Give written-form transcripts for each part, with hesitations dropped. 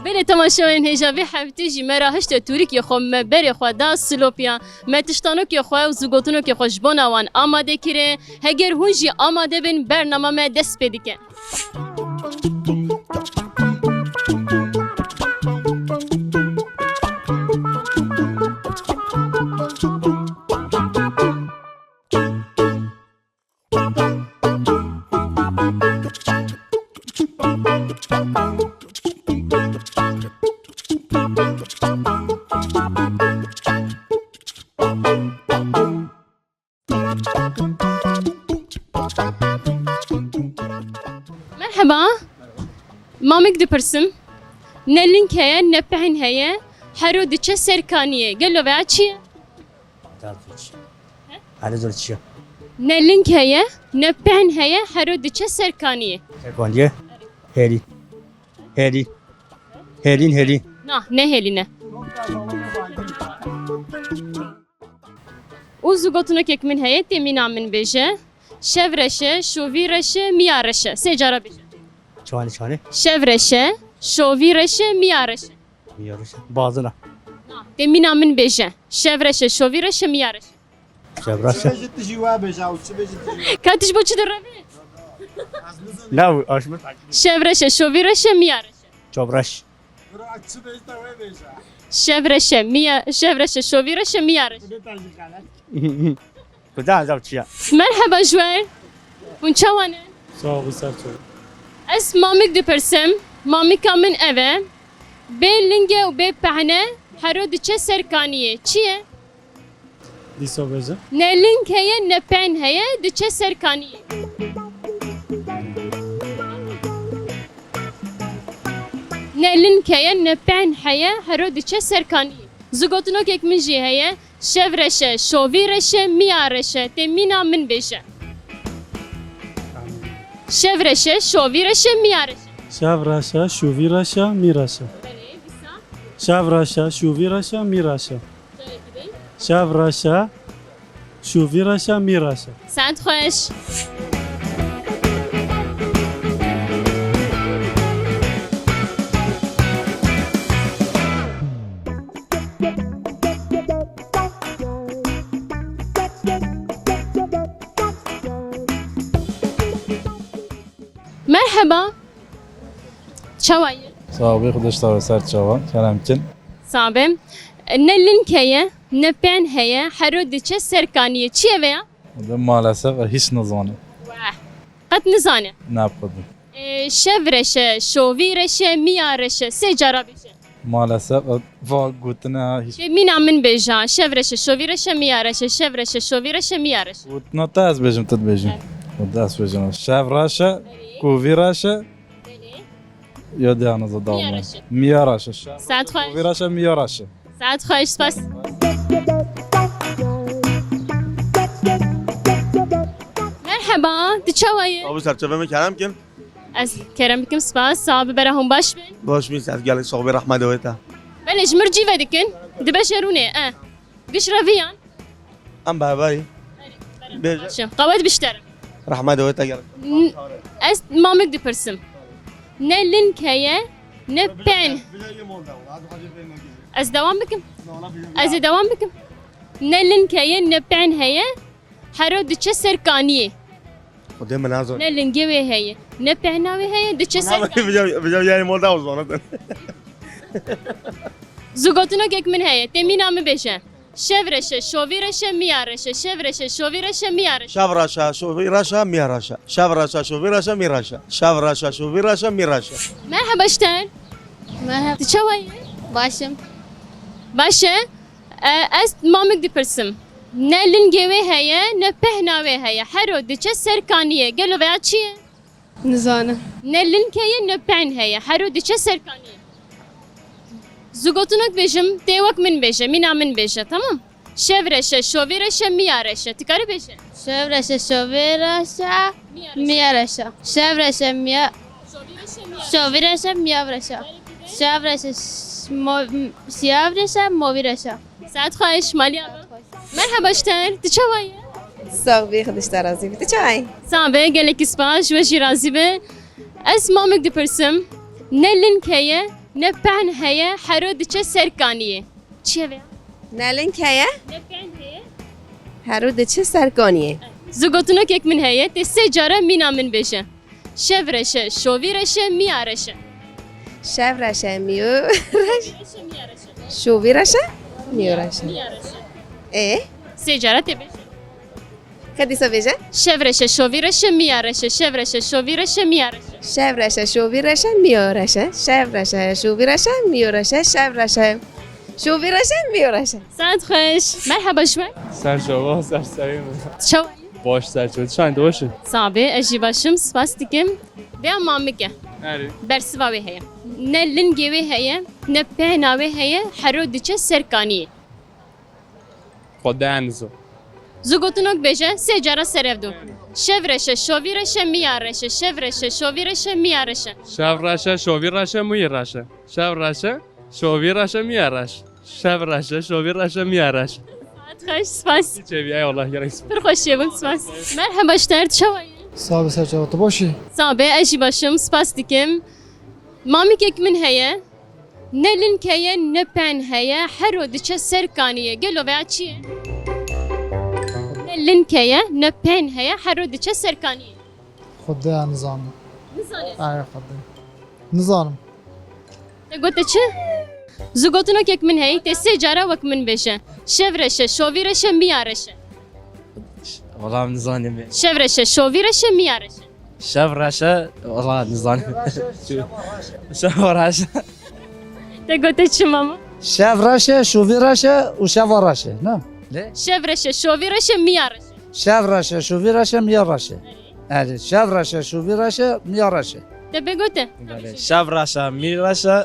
بله تماشاین هجاوی هفته جی مرا هشت توری که خو مبر خو دا سلوپیا متشتانو که خو و زوگوتونو که خوش بناوان آماده کره هگر هون جی آماده بین برنامه ما دست بدیکن مرحبا مامك دپرسم نه لینک هیا نه پهن هیا هرو دچه سرکانیه گلو بیا چیه؟ هر زول چیه؟ نه لینک هیا نه پهن هیا هرو دچه سرکانیه سرکانیه؟ هلی نه هلی نه او زوگوتونو که من هیا تیمینا من بیجه شورشه شوویرشه میارشه سه جارا بیجه چانه شورشه شوویرشه میارشه میارشه bazına تیمینا من بیجه شورشه شوویرشه میارشه şebraşe کاتش بو چی در روی؟ ne bu aşmır شورشه شوویرشه میارشه çobraş شورشه شوویرشه میارشه kuzan zav çiye مرحبا جوار بون چوانه؟ Sağ ol, Serço. از مامک دپرسم مامکا من اوه به لنگه و به پهنه هرو دچه سرکانیه چیه؟ Disa beze. نه لنگ هیه نه پهن هیه دچه سرکانیه نه لنگ هیه نه پهن هیه هرو دچه سرکانیه زگوتنو که من جی هیه شورشه شوویرشه میارشه تمینا من بیشه شورشه شوویرشه میارشه Şevraşa, şuviraşa, miraşa. Şevraşa, şuviraşa, miraşa. Şevraşa, şuviraşa, miraşa. ساعت خوش مرحبا شوي Sağ ol, arkadaşlar ve Serçava. Selamkin. صعبة نلين كيا نبين هيا حرو ديتش سركانية چيه ويا؟ Maalesef hiç nazanı. واه قد نزانة Ne yapalım? شفرشة شوفيرشة ميارشة سجارة بيشة Maalesef va gutuna hiç مين عم من بيجا شفرشة شوفيرشة ميارشة شفرشة شوفيرشة ميارشة gutuna tez bejim ted bejim. O ders bejim. Şevraşa, kuviraşa ya da anıza dalma. Miyaraşa. Miyaraşa. ساعت خوش Kuviraşa, miyaraşa. ساعت خوش سپاس مرحبا دچوي آبی سرچوه میکردم که از کرم بكم سپاس صعب برهم باش بين باش میست از گلی صحبه رحمت دویتا بله جمر جيفا دكن دبشرونه قش رفيان ام بابایی بیجه شم قواد بشترم رحمت دویتا گلی از مامك دبرسم نه لينك هيا نه بين از دوام بكم از دوام بكم نه لينك هيا نه بين هيا حرو دچ سرکانیه خودی من نازو نه لنگه هيا نه بيناوي هيا دچ سرکانیه بجا یعنی مولده اوزانه زوگوتونو گک من هيا تمينا مي بيشه شورشه شوويرشه ميارشه شورشه شوويرشه ميارشه شوراشا شوفیراشا میاراشا شوراشا شوفیراشا میراشا شوراشا شوفیراشا میراشا مرحبا شتان Merhaba. تشوي Başım. باشه از مامك دپرسم نه لنگه هيا نه بهناوي هيا حرو دچ سرکانیه گلو بیا چیه Nizane. نه لنگه نه بين هيا حرو دچ سرکانیه زوگوتونک بيجم تيوك من بيجه مينا من بيجه تمام شورشه شوويرشه ميارشه تكاري بيجه Şevreşe, şoviraşa, miyareşa. Şevreşe, شوويرشه ميارشه şovireşe, miyavreşa. Şevreşe, شیافرشا مویرشا ساعت خواهش مالی آبا مرحبا اشتر تچوایی ساق بی خودش درازی بیده چای صعبه گلک سپاش و جرازی به از مامک دپرسم نه لنکیه نه پهن هیه حرو دچه سرکانیه چیه بیا؟ نلین کیه نه پهن هیه هرو ده چه سرکانیه زوگوتونو یک من هیه تی سه جاره مینا من بشه شورشه شویرشه میارشه شفرشه شویرشه میورشه اه سه جاره تی بشه کدی سو بیجه شورشه شویرشه میارشه شورشه شویرشه میارشه شفرشه شویرشه میورشه شفرشه شویرشه میورشه شفرشه شویرشه میورشه ساعت خوش مرحبا شما سرچاوا سرسریم چوایی باش سرچاوا چند باشه صعبه اجی باشم سپاس دیگم بیا مامکه نری برسواوی هەیە نە لنگێوێ هەیە نە پێناوێ هەیە هەرۆ دچە سەرکانیە خدا انزو زوگوتنۆک بێژە سێ جارە سەرێڤدو شەڤرەشە شۆڤیرەشە میارەشە شەڤرەشە شۆڤیرەشە میارەشە شب راشه شوی راشه موی راشه شب راشه شوی راشه میارش شب راشه شوی راشه میارش خۆش سپاس چه بیای الله یارکس پڕ خۆشیە بم سپاس مەرحەبا شتەر چاوایە Sağ ol Serçavatı boşu. سابێ ئەژی باشم سپاس دیکەم مامێکێک من هەیە نە لنگ هەیە نە پێن هەیە هەرۆ دچە سەرکانیە گەلۆڤیا چییە؟ نە لنگ هەیە نە پێن هەیە هەرۆ دچە سەرکانیە Xuddi nizam. Ay xuddi. Nizanım. گوتە چ؟ زوگوتنۆکێک من هەیە تێ سێ جارە وەک من بێژە شەڤرەشە شۆڤیرەشە میارەشە والله نزانم شەڤرەشە شۆڤیرەشە میارەشە شب راشه والله نزانم شب راشه تێ گوتە چ ماما؟ Şev raşe, şuvi raşe, u şeva raşe. Ne? شەڤرەشە شۆڤیرەشە میارەشە Şev raşe, şuvi raşe, miya raşe. Evet, şev raşe, şuvi raşe, miya raşe. دەبێ گوتە شب راشه می راشه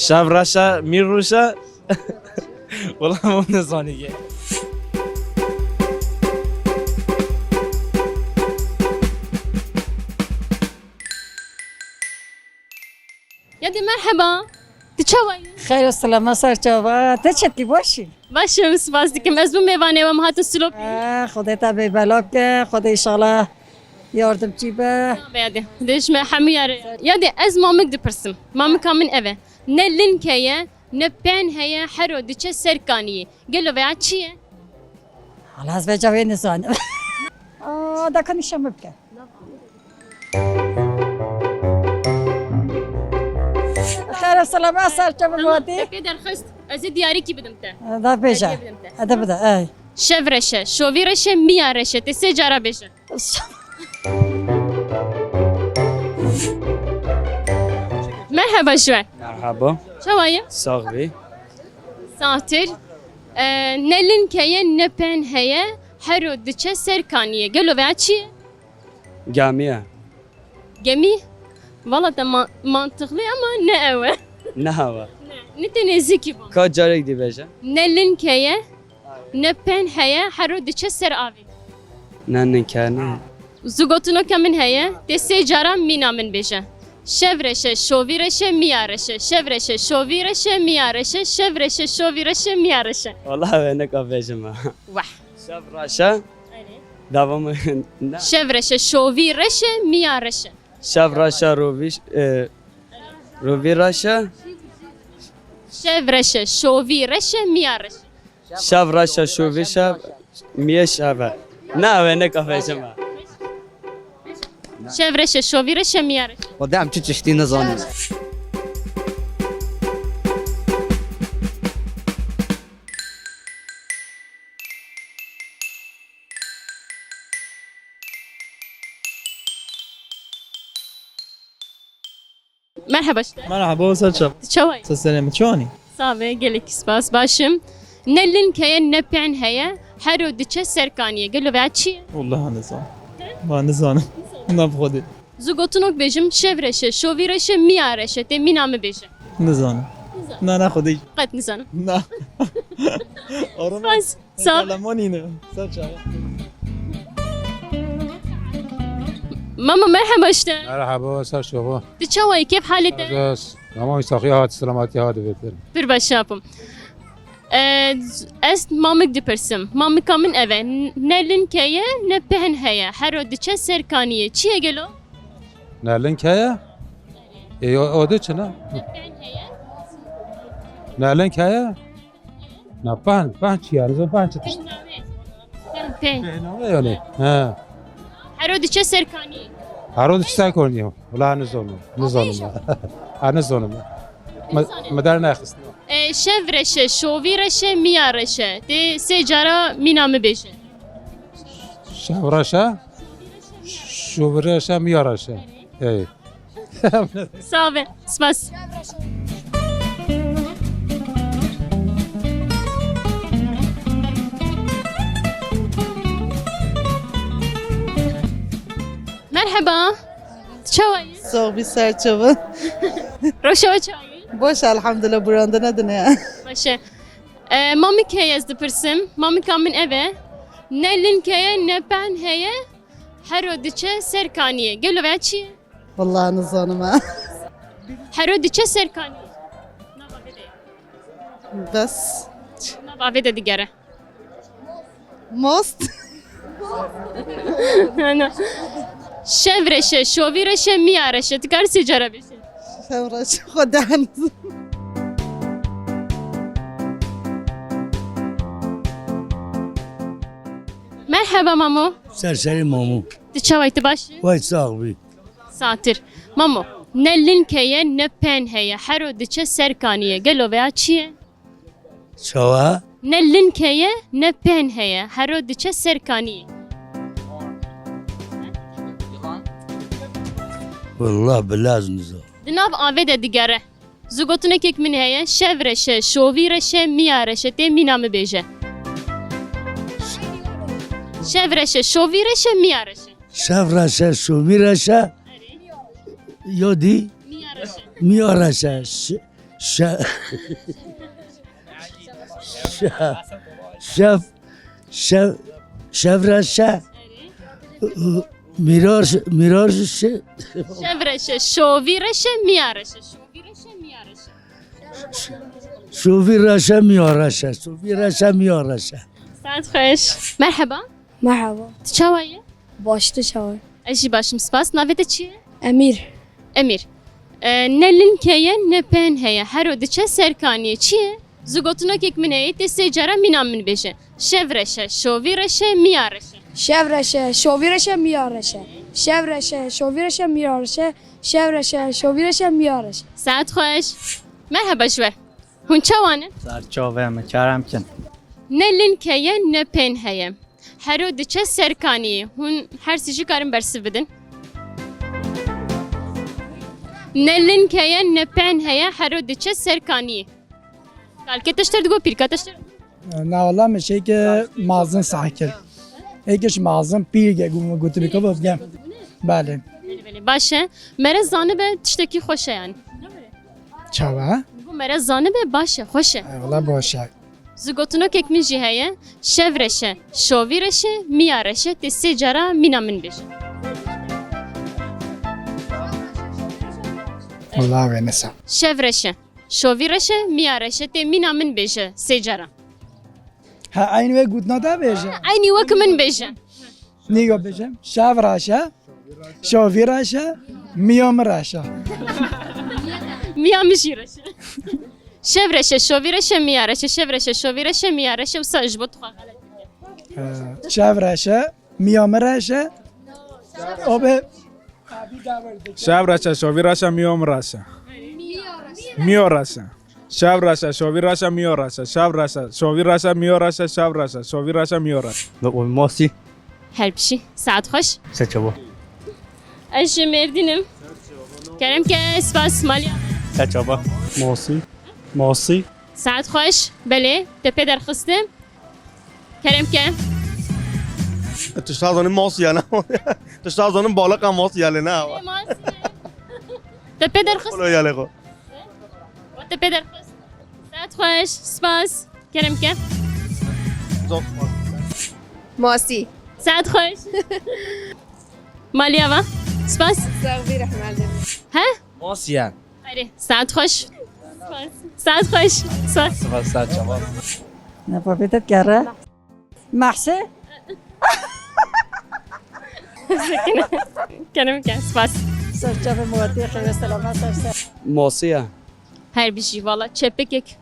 شب راشه می روشه والله مو نزانیه یادی مرحبا تچوایی خیر و سلامت سرچاوا ته چتی باشی باشم سپاس دیکەم ez bu mêvanê me hatin silop خودت به بلا که خود انشالله yardımcı be yadê dêjme hemû yarê yadê ez mamik dipirsim mamika min ev e ne link heye ne pên heye hero diçe serkaniyê gelo veya çi ye Allah az ve cevê nizanim da konuşam bike خیر و سلامت سرچاوا وادی pê derxist ez ê diyarîkî bidim te da beja da bida ay şevreşe şovîreşe miyareşe tê sê cara bêje merheba şwe مرحبا çawaye ساقبی Satir. Ne link heye ne pen heye hero diçe serkaniye. Gelo veya çi? گامیه Gemi. Valla da mantıklı ama ne eve. نه هوا Ne teneziki bu. کا جارک دی بیجه Ne link heye ne pen heye hero diçe ser avi. نه نکنه Zugotuno kemin heye dese cara mina min beje. Şevreşe şovireşe miyareşe. Şevreşe şovireşe miyareşe. Şevreşe şovireşe miyareşe. والله وینک بیجه ما Vah. شب راشه دوام نه Şevreşe şovireşe miyareşe. شب راشه روی راشه Şevreşe şovireşe miyareşe. شب راشه شوی شب میه شبه نه وینک بیجه ما Şevreşe şovireşe miyareşe. خدا هم چه چشتی نزانم Merhaba işte. مرحبا سرچاوا Çavay. سلام چونی Save gelek spas başım. Ne link heye ne pen heye her o diçe serkaniye. Gelo veya çi? والله نزان ما نزانم نه بخودی Zugotunok bejim şevreşe şovireşe miyareşe te minamı beje. نزانم نه نه خودی Qat nizanım. نه آروم Spas. Sağ. کلمانی نه سرچاوا ماما مرحبا اشتا مرحبا سر شما تشوي كيف حالتك اما ساقی هات سلامتی هات بهتر bir başapım است مامک دپرسم مامک من eve نلن کیه نه پهن هیا هر دچه سرکانیه چیه گلو نلن کیا او ده چنا نلن کیا نه پن چی یارزم پن چی پهن نه یعنی ها هر دچه سرکانیه هر روز چیکار کنیم ولی نزانم مدار نخست شورشه شوویرشه میارشه دی سه جارا مینامه بشه شورشه شورشه میارشه ای ساوه سپاس مرحبا چوایی صوبی سرچوبه روشا چوایی باشه الحمدلله برانده ندنه باشه مامی که از دپرسم مامی کامن اوه نه لینکه نه پهن هیه هر دچه سرکانیه گلو و چیه والله نظانم هر دچه سرکانیه بس نباوی ده دیگره ماست شورشه شوویرشه میارشه تکار سیجاره بشه شورش خودم مرحبا مامو سرسری مامو تشوي تباشي وای صاحبی ساتر مامو نه لینکه نه پن هيا حرو دچه سرکانیه گلو و چیه چوا نه لینکه نه پن هيا حرو دچه سرکانیه والله بلاز نزا دناب آوه دیگره زوگوتونه که من هيا شورشه شوویرشه میارشه تی مینامه بیجه شورشه شوویرشه میارشه شفرشه شومیرشه یادی میارشه شفرشه میرارشه شورشه شوویرشه میارشه شوویرشه میارشه ساعت خوش مرحبا مرحبا تشوي باش تشاور اجي باشم سباس نافيت چیه امیر امیر نه لینکه نه پن هيا هر دچه سرکانیه چیه زوگوتونه که من هيا تی سه جارا مینام من بشه شورشه شوویرشه میارشه شورشه شوویرشه میارشه شورشه شوویرشه میارشه شورشه شوویرشه میارشه ساعت خوش مرحبا شوه هون چوانه سرچاوه مکرم کن نه لینکه نه پن هيا هر دچه سرکانیه هون هر سیجی کارم برسی بدن نه لینکه نه پن هيا هر دچه سرکانیه قال که تشتر دگو پیر که تشتر نه والله میشه که مازن ساکر یکیش مازن پیرگه گوته بکا بگم بله بله باشه مرا زانه به تشتکی خوشه یعنی چوا بگو مرا زانه به باشه خوشه والله باشه زوگوتونو که من جی هيا شورشه شوویرشه میارشه تی سه جارا مینامن بشه والله ونسا شورشه شوویرشه میارشه تی مینامن بشه سه جارا ها aynı ve gutna da beje aynı وک من بشه nigo beje şavraşa şoviraşa miyomraşa میامشیرشه شورشه شوویرشه میارشه شورشه شوویرشه میارشه و ساج بود خواهد şavraşa miyomraşa o be شورشه شوویرشه میارشه شورشه شوویرشه میارشه شورشه شوویرشه میارشه شورشه شوویرشه میارشه ماسی هر بشی ساعت خوش سرچاوه اش مردینم کرم که اسپاس مالیا سرچاوه ماسی ساعت خوش بله تپه در خستم کرم که تشتازانın mos yana. Tشتازانın balık mos yalı ne var? تپه در خست Olo yalı ko. تپه در خست ساعت خوش سپاس کرم که ماسی ساعت خوش مالیا و سپاس صاغبي رحمة الله. ها ماسیه اری ساعت خوش ساعت خوش سپاس سپاس شما نفوتت كره محسي کنم که سپاس سرچه مواتي خير سلامات سرسه ماسیه هر بیشی والا چپک یک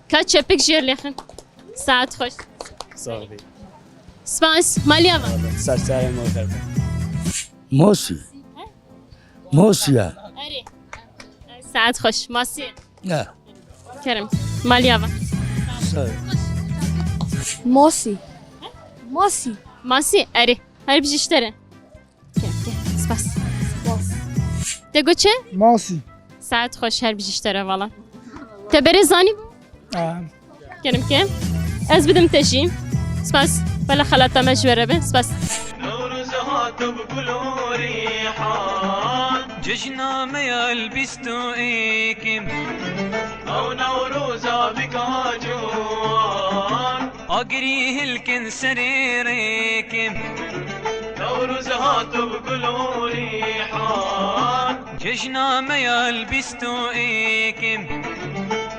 که چپک جیر لیخن ساعت خوش صافی سپاس مالیا با سرسر موتر موسی موسیه اری ساعت خوش ماسی نه کرم مالیا با ماسی ماسی ماسی اری هر بیشی اشتره سپاس دگو چه؟ ماسی ساعت خوش هر بیشی اشتره والا تبری زانی بو؟ کنم که از بدم تشیم سپاس بلا خلاطه مجوره به سپاس جشنا يلبستو ايكم او نوروزا بكاجوان اقريه الكن سريريكم نوروز هاتو بقولوا ريحان جشنا يلبستو ايكم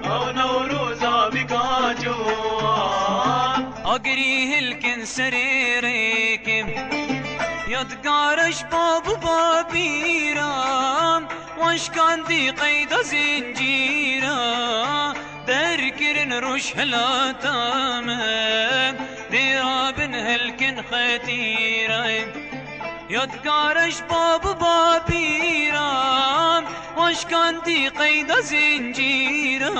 او نوروزا بكاجوان اقريه الكن سريريكم يدقارش بابو بابيرام واش كان دي قيد زنجيرا دركرن روش هلا تامم ديرابن هلكن ختيرا يدقارش بابو بابيرام واش كان دي قيد زنجيرا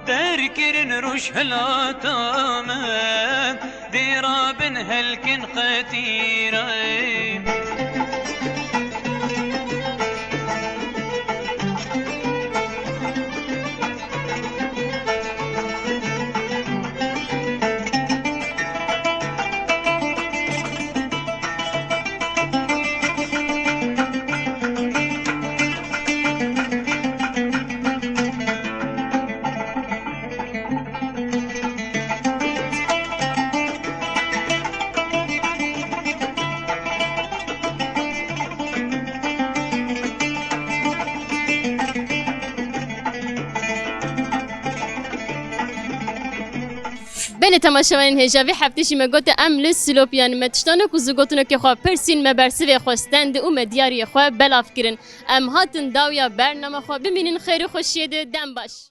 دركرن روش هلا تامم ديرابن هلكن ختيرا بین تماشاوین هجاوی هفتشی مگوت ام لسلوپیان متشتانو کو زگوتنو که خو پرسین مبرسی و خوستند او مدیاری خو بلاف کرن ام هاتن داویا برنامه خو ببینین خیر و خوشیده دم باش